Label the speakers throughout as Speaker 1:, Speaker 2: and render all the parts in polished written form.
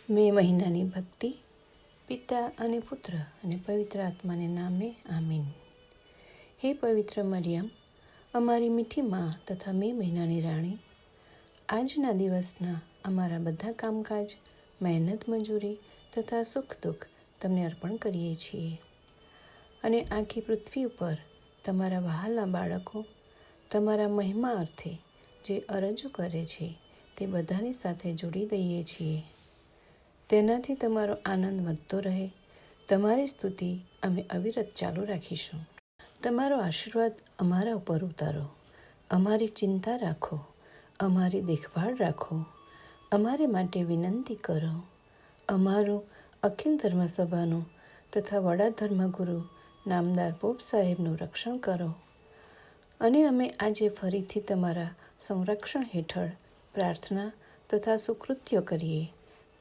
Speaker 1: મે મહિનાની ભક્તિ. પિતા અને પુત્ર અને પવિત્ર આત્માને નામે આમીન. હે પવિત્ર મરિયમ, અમારી મીઠી મા તથા મે મહિનાની રાણી, આજના દિવસના અમારા બધા કામકાજ, મહેનત મજૂરી તથા સુખ દુઃખ તમને અર્પણ કરીએ છીએ. અને આખી પૃથ્વી ઉપર તમારા વહાલા બાળકો તમારા મહિમા અર્થે જે અરજો કરે છે તે બધાની સાથે જોડી દઈએ છીએ. તેનાથી તમારો આનંદ વધતો રહે. તમારી સ્તુતિ અમે અવિરત ચાલુ રાખીશું. તમારો આશીર્વાદ અમારા ઉપર ઉતારો. અમારી ચિંતા રાખો, અમારી દેખભાળ રાખો, અમારે માટે વિનંતી કરો. અમારું અખિલ ધર્મસભાનું તથા વડા ધર્મગુરુ નામદાર પોપ સાહેબનું રક્ષણ કરો. અને અમે આજે ફરીથી તમારા સંરક્ષણ હેઠળ પ્રાર્થના તથા સુકૃત્યો કરીએ,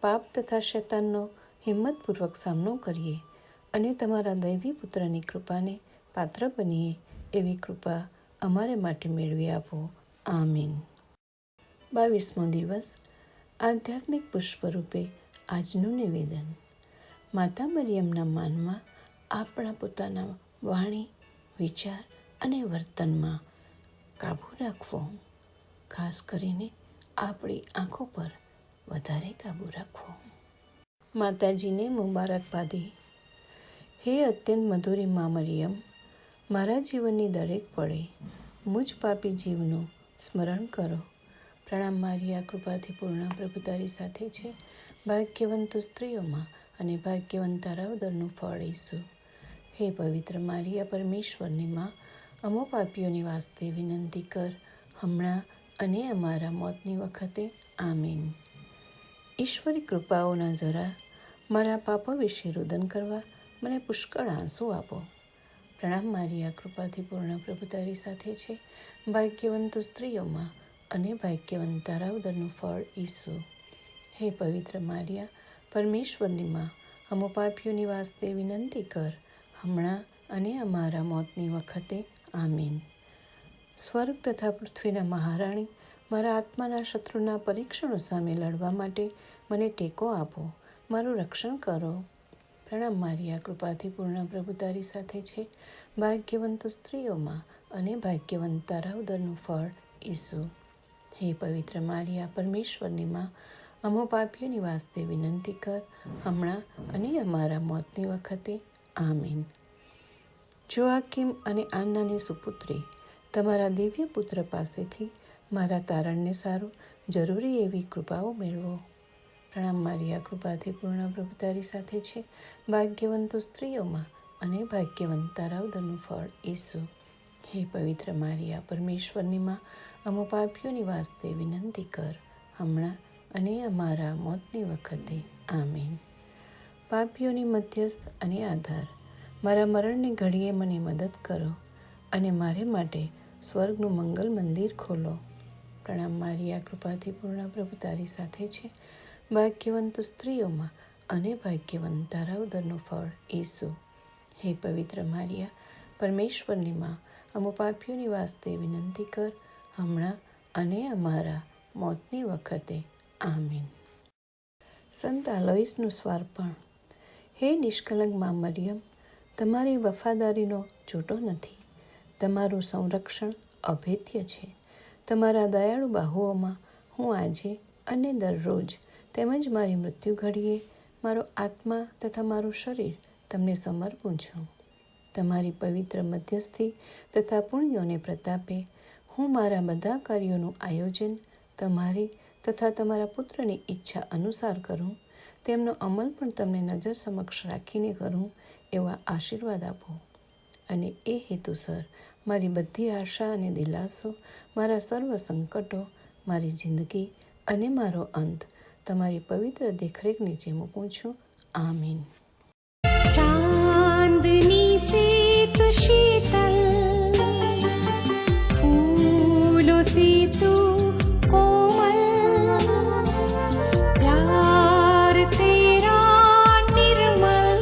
Speaker 1: પાપ તથા શૈતાનનો હિંમતપૂર્વક સામનો કરીએ અને તમારા દૈવી પુત્રની કૃપાને પાત્ર બનીએ એવી કૃપા અમારે માટે મેળવી આપો. આમીન. 22મો દિવસ. આધ્યાત્મિક પુષ્પરૂપે આજનું નિવેદન. માતા મરિયમના માનમાં આપણા પોતાના વાણી, વિચાર અને વર્તનમાં કાબૂ રાખવો. ખાસ કરીને આપણી આંખો પર વધારે કાબૂ રાખવો. માતાજીને મુબારકબાદી. હે અત્યંત મધુરી મા મરિયમ, મારા જીવનની દરેક પળે મુજ પાપી જીવનું સ્મરણ કરો. પ્રણામ મારિયા, કૃપાથી પૂર્ણ, પ્રભુ તારી સાથે છે. ભાગ્યવંત તું સ્ત્રીઓમાં અને ભાગ્યવંત તારા ઉદરનું ફળ ઈસુ. હે પવિત્ર મારિયા, પરમેશ્વરની માં, અમો પાપીઓની વાસ્તે વિનંતી કર, હમણાં અને અમારા મોતની વખતે. આમીન. ઈશ્વરી કૃપાઓના જરા મારા પાપો વિશે રુદન કરવા મને પુષ્કળ આંસુ આપો. પ્રણામ મારિયા, કૃપાથી પૂર્ણ, પ્રભુ તારી સાથે છે. ભાગ્યવંત તું સ્ત્રીઓમાં અને ભાગ્યવંત તારા ઉદરનું ફળ ઈસુ. હે પવિત્ર મારિયા, પરમેશ્વરની માં, અમો પાપીઓની વાસ્તે વિનંતી કર, હમણાં અને અમારા મોતની વખતે. આમીન. સ્વર્ગ તથા પૃથ્વીના મહારાણી, મારા આત્માના શત્રુના પરીક્ષણો સામે લડવા માટે મને ટેકો આપો, મારું રક્ષણ કરો. પ્રણામ મારિયા, કૃપાથી પૂર્ણ, પ્રભુ તારી સાથે છે. ભાગ્યવંત સ્ત્રીઓમાં અને ભાગ્યવંત તારા ઉદરનું ફળ ઈસુ. હે પવિત્ર મારિયા, પરમેશ્વરની માં, અમો પાપીઓની વાસ્તે વિનંતી કર, હમણાં અને અમારા મોતની વખતે. આમીન. જોઆકીમ અને આન્નાની સુપુત્રી, તમારા દિવ્ય પુત્ર પાસેથી મારા તારણને સારું જરૂરી એવી કૃપાઓ મેળવો. પ્રણામ મારિયા, કૃપાથી પૂર્ણ, પ્રભુ તારી સાથે છે. ભાગ્યવંત સ્ત્રીઓમાં અને ભાગ્યવંત તારા ઉદરનું ફળ ઈસુ. હે પવિત્ર મારિયા, પરમેશ્વરની માં, અમો પાપીઓની વાસ્તે વિનંતી કર, હમણાં અને અમારા મોતની વખતે. આમીન. પાપીઓની મધ્યસ્થ અને આધાર, મારા મરણની ઘડીએ મને મદદ કરો અને મારે માટે સ્વર્ગનું મંગલ મંદિર ખોલો. પ્રણામ મારિયા, કૃપાથી પૂર્ણ, પ્રભુ તારી સાથે છે. ભાગ્યવંત સ્ત્રીઓમાં અને ભાગ્યવંત તારા ઉદરનું ફળ ઈસુ. હે પવિત્ર મારિયા, પરમેશ્વરની માં, અમો પાપીઓની વાસ્તે વિનંતી કર, હમણાં અને અમારા મોતની વખતે. આમીન. સંત આલોઈસનું સ્વાર્પણ. હે નિષ્કલંક મા મરિયમ, તમારી વફાદારીનો ચોટો નથી. તમારું સંરક્ષણ અભેદ્ય છે. તમારા દયાળુ બાહુઓમાં હું આજે અને દરરોજ તેમજ મારી મૃત્યુ ઘડીએ મારો આત્મા તથા મારું શરીર તમને સમર્પું છું. તમારી પવિત્ર મધ્યસ્થી તથા પુણ્યોને પ્રતાપે હું મારા બધા કાર્યોનું આયોજન તમારી તથા તમારા પુત્રની ઈચ્છા અનુસાર કરું, તેમનો અમલ પણ તમને નજર સમક્ષ રાખીને કરું એવા આશીર્વાદ આપો. અને એ હેતુસર મારી બધી આશા અને દિલાસો, મારા સર્વ સંકટો, મારી જિંદગી અને મારો અંત તમારી પવિત્ર દેખરેખ નીચે મૂકું છું. આમીન.
Speaker 2: चांदनी से तो शीतल, फूलों से तो कोमल, प्यार तेरा निर्मल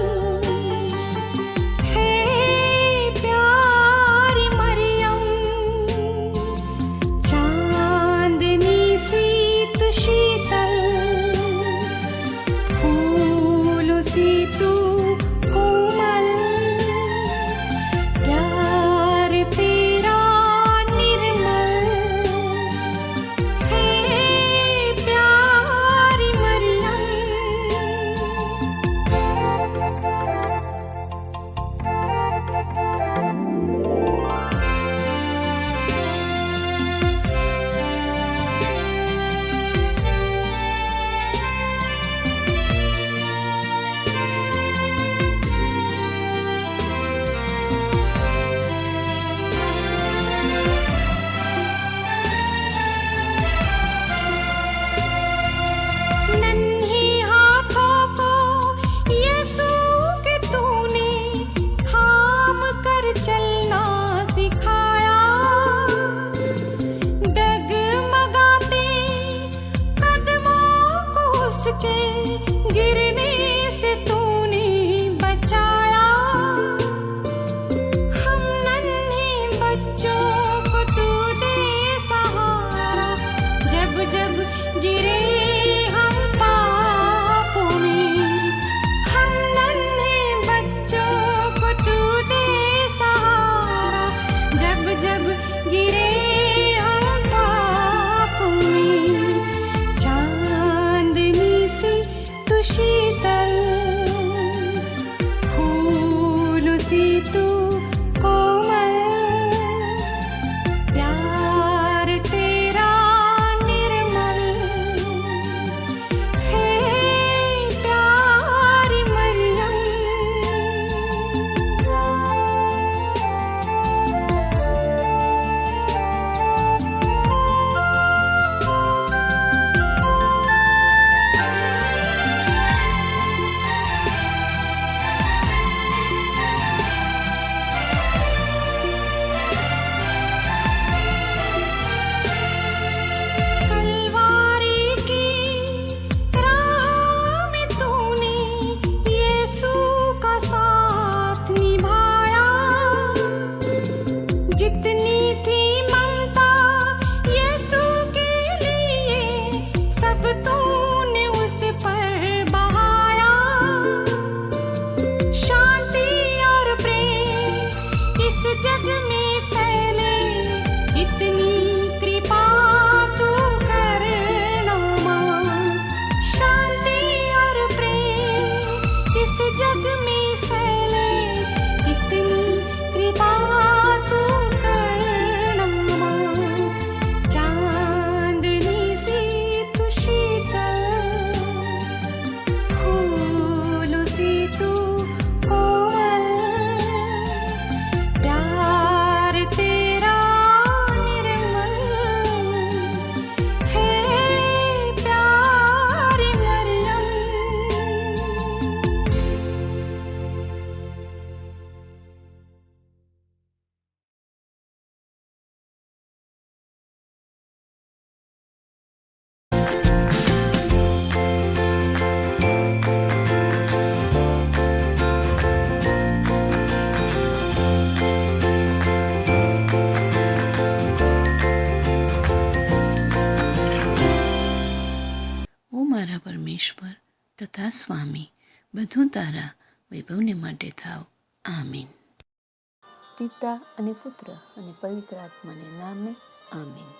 Speaker 2: है प्यारी मरियम. चांदनी से तो शीतल, जितनी थी ममता यीशु के लिए, सब तूने उस पर बहाया। शांति और प्रेम इस जग में फैले, इतनी कृपा तू करना माँ। शांति और प्रेम इस जग में फैले, इतनी कृपा तू करना माँ। चांदनी सी तू शीतल, फूलों सी तू कोमल, प्यार तेरा निर्मल है, प्यारी मरियम।
Speaker 1: ઓ મારા પરમેશ્વર તથા સ્વામી, બધું તારા વૈભવને માટે થાવ. આમીન. પિતા અને પુત્ર અને પવિત્ર આત્માને નામે આમીન.